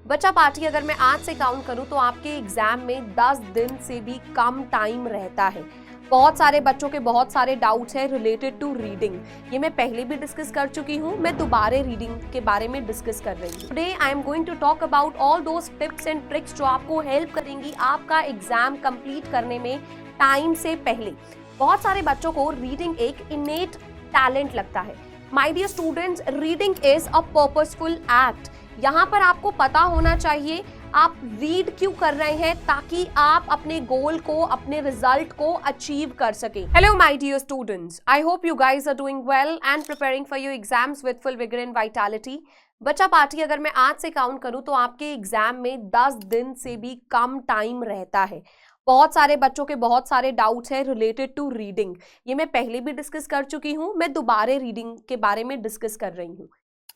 बच्चा पार्टी अगर मैं आज से काउंट करूं तो आपके एग्जाम में 10 दिन से भी कम टाइम रहता है। बहुत सारे बच्चों के बहुत सारे डाउट्स हैं रिलेटेड टू रीडिंग। ये मैं पहले भी डिस्कस कर चुकी हूँ, मैं दोबारा रीडिंग के बारे में डिस्कस कर रही हूँ। Today I am going to talk about all those tips and tricks जो आपको हेल्प करेंगी आपका एग्जाम कंप्लीट करने में टाइम से पहले। बहुत सारे बच्चों को रीडिंग एक इनेट टैलेंट लगता है। My dear students, reading is a purposeful act. यहाँ पर आपको पता होना चाहिए आप रीड क्यों कर रहे हैं, ताकि आप अपने गोल को, अपने रिजल्ट को अचीव कर सकें। Hello my dear students, I hope you guys are doing well and preparing for your exams with full vigour and vitality. बच्चा पार्टी अगर मैं आज से काउंट करूं तो आपके एग्जाम में 10 दिन से भी कम टाइम रहता है। बहुत सारे बच्चों के बहुत सारे डाउट्स हैं रिलेटेड टू रीडिंग। ये मैं पहले भी डिस्कस कर चुकी हूँ, मैं दोबारा रीडिंग के बारे में डिस्कस कर रही हूँ।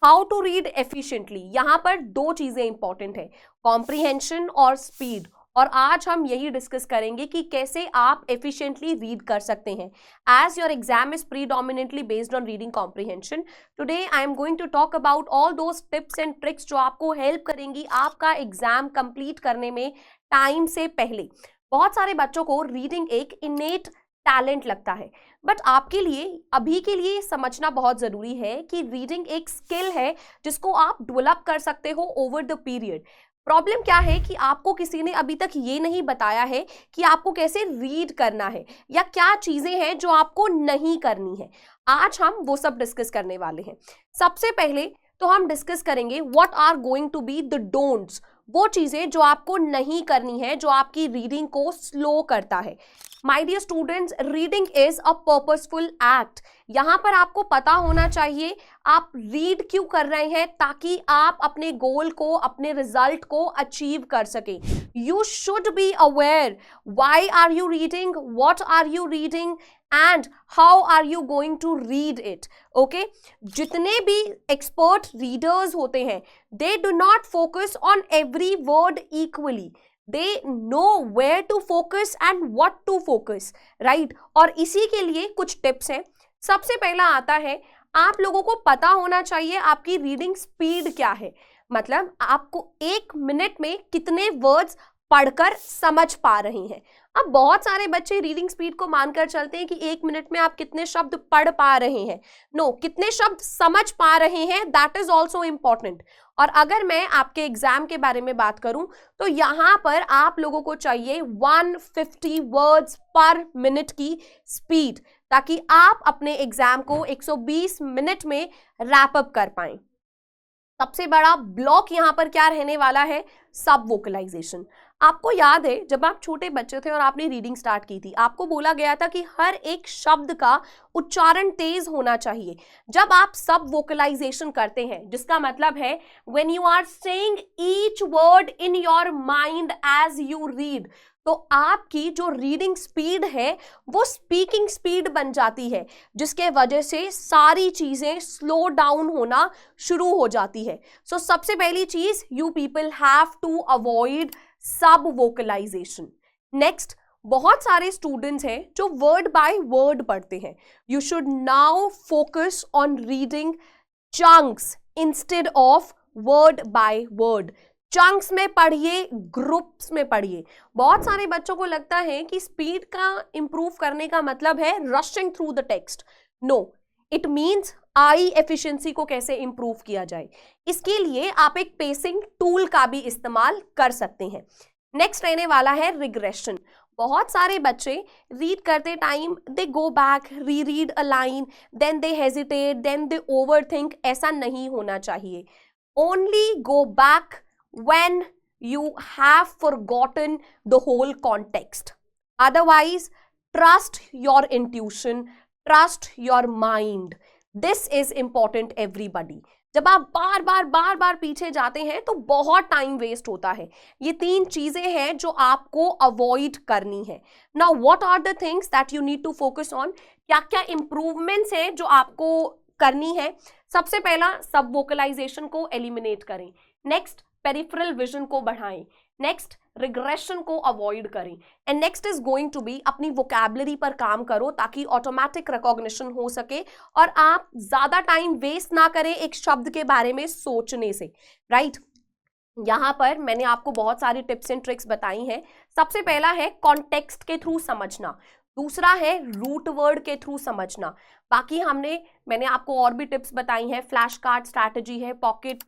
हाउ टू रीड एफिशिएंटली, यहाँ पर दो चीजें इंपॉर्टेंट है, कॉम्प्रीहेंशन और स्पीड। और आज हम यही डिस्कस करेंगे कि कैसे आप एफिशिएंटली रीड कर सकते हैं। As your exam is predominantly based on reading comprehension, today I am going to talk about all those tips and tricks जो आपको हेल्प करेंगी आपका एग्जाम कंप्लीट करने में टाइम से पहले। बहुत सारे बच्चों को रीडिंग एक इनेट टैलेंट लगता है, बट आपके लिए अभी के लिए समझना बहुत जरूरी है कि रीडिंग एक स्किल है जिसको आप डेवलप कर सकते हो ओवर द पीरियड। प्रॉब्लम क्या है कि आपको किसी ने अभी तक ये नहीं बताया है कि आपको कैसे रीड करना है या क्या चीजें हैं जो आपको नहीं करनी है। आज हम वो सब डिस्कस करने वाले हैं। सबसे पहले तो हम डिस्कस करेंगे what are going to be the don'ts, वो चीजें जो आपको नहीं करनी है, जो आपकी रीडिंग को स्लो करता है। My dear students, reading is a purposeful act. यहाँ पर आपको पता होना चाहिए आप रीड क्यों कर रहे हैं, ताकि आप अपने गोल को, अपने रिजल्ट को अचीव कर सकें। You should be aware why are you reading, what are you reading and how are you going to read it. Okay, जितने भी एक्सपर्ट रीडर्स होते हैं they do not focus on every word equally, they know where to focus and what to focus, right? और इसी के लिए कुछ tips हैं। सबसे पहला आता है, आप लोगों को पता होना चाहिए आपकी रीडिंग स्पीड क्या है। मतलब आपको 1 मिनट में कितने वर्ड्स पढ़कर समझ पा रहे हैं। अब बहुत सारे बच्चे रीडिंग स्पीड को मानकर चलते हैं कि 1 मिनट में आप कितने शब्द पढ़ पा रहे हैं। नो, कितने शब्द समझ पा रहे हैं, दैट इज ऑल्सो इम्पॉर्टेंट। और अगर मैं आपके एग्जाम के बारे में बात करूं तो यहां पर आप लोगों को चाहिए 150 वर्ड्स पर मिनट की स्पीड, ताकि आप अपने एग्जाम को 120 मिनट में रैप अप कर पाएं। सबसे बड़ा ब्लॉक यहां पर क्या रहने वाला है, सब वोकलाइजेशन। आपको याद है जब आप छोटे बच्चे थे और आपने रीडिंग स्टार्ट की थी, आपको बोला गया था कि हर एक शब्द का उच्चारण तेज होना चाहिए। जब आप सब वोकलाइजेशन करते हैं, जिसका मतलब है when you are saying each word in your mind as you read, तो आपकी जो रीडिंग स्पीड है वो स्पीकिंग स्पीड बन जाती है, जिसके वजह से सारी चीजें स्लो डाउन होना शुरू हो जाती है। सो सबसे पहली चीज, you people have to avoid subvocalization. Next, बहुत सारे स्टूडेंट्स हैं जो वर्ड बाय वर्ड पढ़ते हैं। You should now focus on reading chunks instead of word by word. Chunks में पढ़िए, ग्रुप्स में पढ़िए। बहुत सारे बच्चों को लगता है कि स्पीड का इंप्रूव करने का मतलब है rushing through the text. No, it means eye efficiency को कैसे इंप्रूव किया जाए। इसके लिए आप एक पेसिंग टूल का भी इस्तेमाल कर सकते हैं। नेक्स्ट रहने वाला है रिग्रेशन। बहुत सारे बच्चे रीड करते time they go back, reread a line, then they hesitate, then they overthink. ऐसा नहीं होना चाहिए। Only go back when you have forgotten the whole context. Otherwise, trust your intuition, trust your mind. This is important everybody. जब आप बार बार पीछे जाते हैं तो बहुत टाइम वेस्ट होता है। ये 3 चीजें हैं जो आपको अवॉइड करनी है। Now what are the things that you need to focus on, क्या क्या इंप्रूवमेंट्स हैं जो आपको करनी है। सबसे पहला, सब वोकलाइजेशन को एलिमिनेट करें। नेक्स्ट, पेरिफेरल विजन को बढ़ाएं। नेक्स्ट, रिग्रेशन को अवॉइड करें। And next is going to be अपनी वोकैबुलरी पर काम करो, ताकि ऑटोमेटिक रिकॉग्निशन हो सके और आप ज्यादा टाइम वेस्ट ना करें एक शब्द के बारे में सोचने से, राइट। यहाँ पर मैंने आपको बहुत सारी टिप्स एंड ट्रिक्स बताई हैं। सबसे पहला है कॉन्टेक्स्ट के थ्रू समझना, दूसरा है रूट वर्ड के थ्रू समझना। बाकी मैंने आपको और भी टिप्स बताई हैं, फ्लैश कार्ड स्ट्रैटेजी है, पॉकेट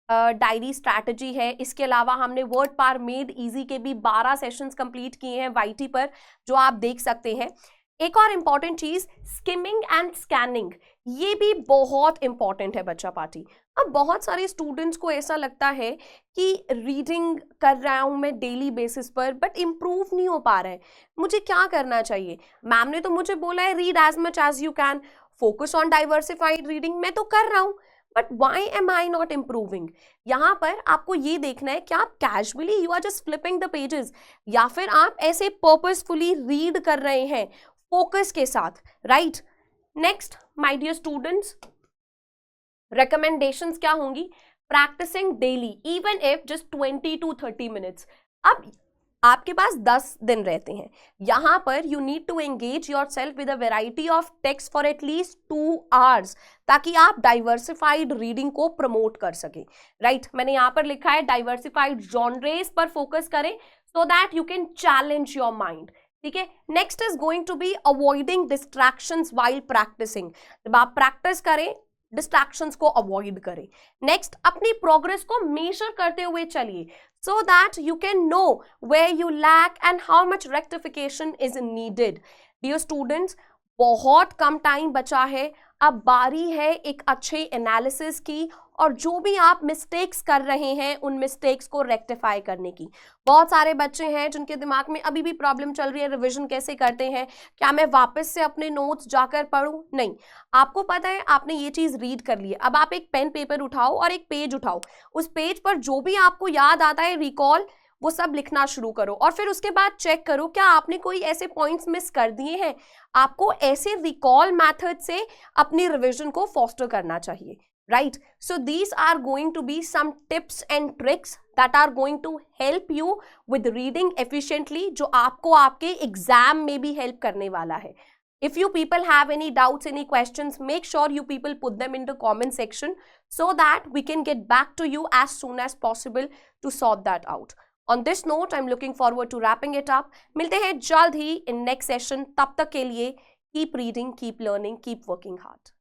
डायरी स्ट्रैटेजी है। इसके अलावा हमने वर्ड पार मेड इजी के भी 12 सेशंस कंप्लीट किए हैं YT पर, जो आप देख सकते हैं। एक और इम्पॉर्टेंट चीज स्किमिंग एंड स्कैनिंग, ये भी बहुत इंपॉर्टेंट है बच्चा पार्टी। अब बहुत सारे स्टूडेंट्स को ऐसा लगता है कि रीडिंग कर रहा हूं मैं डेली बेसिस पर बट इम्प्रूव नहीं हो पा रहा है, मुझे क्या करना चाहिए? मैम ने तो मुझे बोला है read as much as you can, focus on diversified reading, मैं तो कर रहा हूं but why am I not improving? यहाँ पर आपको ये देखना है कि आप casually you are just flipping the pages, या फिर आप ऐसे पर्पसफुली रीड कर रहे हैं फोकस के साथ, right? Next my dear students, recommendations क्या होंगी? Practising daily even if just 20 to 30 minutes. अब आपके पास 10 दिन रहते हैं, यहां पर you need to engage yourself with a variety of text for at least 2 hours, ताकि आप डाइवर्सिफाइड रीडिंग को प्रमोट कर सके, राइट? मैंने यहां पर लिखा है डाइवर्सिफाइड जॉनरेस पर फोकस करें so that you can challenge your mind, ठीक है? Next is going to be avoiding distractions while practising. जब आप प्रैक्टिस करें डिस्ट्रैक्शंस को अवॉइड करें। नेक्स्ट, अपनी प्रोग्रेस को मेजर करते हुए चलिए so that you can know where you lack and how much rectification is needed. Dear students, बहुत कम टाइम बचा है, अब बारी है एक अच्छे एनालिसिस की, और जो भी आप मिस्टेक्स कर रहे हैं उन मिस्टेक्स को रेक्टिफाई करने की। बहुत सारे बच्चे हैं जिनके दिमाग में अभी भी प्रॉब्लम चल रही है, रिवीजन कैसे करते हैं, क्या मैं वापस से अपने नोट्स जाकर पढूं? नहीं, आपको पता है आपने ये चीज रीड कर ली है, अब आप एक पेन पेपर उठाओ और एक पेज उठाओ, उस पेज पर जो भी आपको याद आता है रिकॉल, वो सब लिखना शुरू करो, और फिर उसके बाद चेक करो क्या आपने कोई ऐसे पॉइंट्स मिस कर दिए हैं। आपको ऐसे रिकॉल मेथड से अपनी रिवीजन को फोस्टर करना चाहिए, right? So these are going to be some tips and tricks that are going to help you with reading efficiently, जो आपको आपके एग्जाम में भी हेल्प करने वाला है। If you people have any doubts, any questions, make sure you people put them in the comment section so that we can get back to you as soon as possible to sort that out. On this note, I'm looking forward to wrapping it up. मिलते हैं जल्द ही in next session. तब तक के लिए keep reading, keep learning, keep working hard.